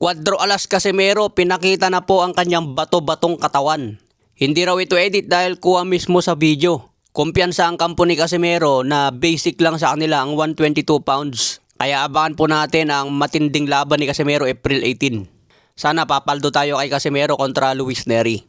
Cuadro Alas Casimero, pinakita na po ang kanyang bato-batong katawan. Hindi raw ito edit dahil kuha mismo sa video. Kumpiyansa ang kampo ni Casimero na basic lang sa kanila ang 122 pounds. Kaya abangan po natin ang matinding laban ni Casimero April 18. Sana papaldo tayo kay Casimero kontra Luis Nery.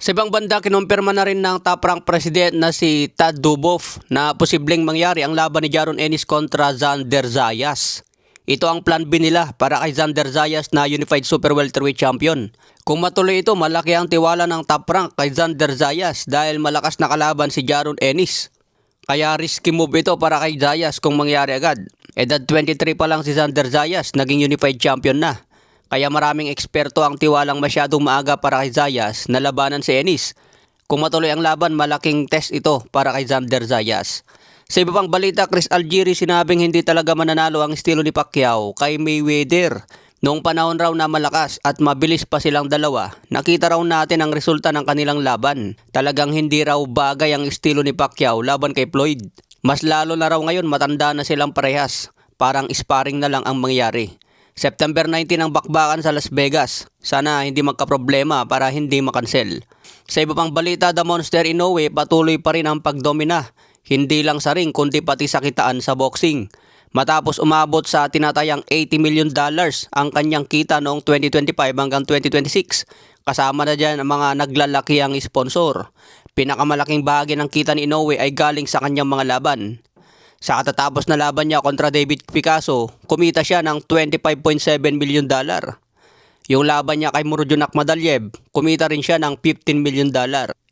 Sa ibang banda, kinumpirma na rin ng top rank president na si Tad Duboff na posibleng mangyari ang laban ni Jaron Ennis kontra Xander Zayas. Ito ang plan B nila para kay Xander Zayas na Unified Super Welterweight Champion. Kung matuloy ito, malaki ang tiwala ng top rank kay Xander Zayas dahil malakas na kalaban si Jaron Ennis. Kaya risky move ito para kay Zayas kung mangyari agad. Edad 23 pa lang si Xander Zayas, naging Unified Champion na. Kaya maraming eksperto ang tiwalang masyadong maaga para kay Zayas na labanan si Ennis. Kung matuloy ang laban, malaking test ito para kay Xander Zayas. Sa iba pang balita, Chris Algieri sinabing hindi talaga mananalo ang estilo ni Pacquiao kay Mayweather. Noong panahon raw na malakas at mabilis pa silang dalawa, nakita raw natin ang resulta ng kanilang laban. Talagang hindi raw bagay ang estilo ni Pacquiao laban kay Floyd. Mas lalo na raw ngayon matanda na silang parehas. Parang sparring na lang ang mangyari. September 19 ang bakbakan sa Las Vegas. Sana hindi magkaproblema para hindi makancel. Sa iba pang balita, The Monster Inoue patuloy pa rin ang pagdomina. Hindi lang sa ring kundi pati sa kitaan sa boxing. Matapos umabot sa tinatayang $80 million ang kanyang kita noong 2025 hanggang 2026. Kasama na dyan ang mga naglalaki ang sponsor. Pinakamalaking bahagi ng kita ni Inoue ay galing sa kanyang mga laban. Sa katatapos na laban niya kontra David Picasso, kumita siya ng $25.7 million. Yung laban niya kay Murodjon Akhmadaliev, kumita rin siya ng $15 million.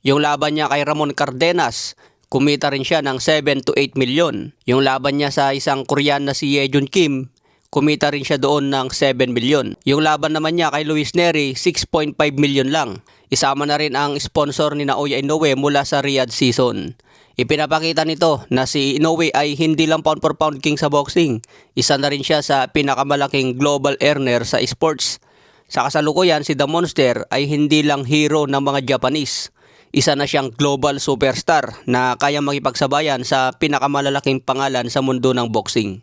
Yung laban niya kay Ramon Cardenas, kumita rin siya ng 7 to 8 million. Yung laban niya sa isang Korean na si Yejun Kim, kumita rin siya doon ng 7 million. Yung laban naman niya kay Luis Nery, 6.5 million lang. Isama na rin ang sponsor ni Naoya Inoue mula sa Riyadh season. Ipinapakita nito na si Inoue ay hindi lang pound for pound king sa boxing. Isa na rin siya sa pinakamalaking global earner sa sports. Sa kasalukuyan, si The Monster ay hindi lang hero ng mga Japanese. Isa na siyang global superstar na kaya makipagsabayan sa pinakamalalaking pangalan sa mundo ng boxing.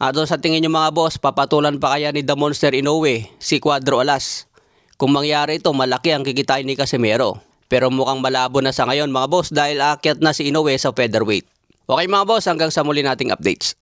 At sa tingin nyo mga boss, papatulan pa kaya ni The Monster Inoue si Cuadro Alas? Kung mangyari ito, malaki ang kikitain ni Casimero. Pero mukhang malabo na sa ngayon mga boss dahil aakyat na si Inoue sa featherweight. Okay mga boss, hanggang sa muli nating updates.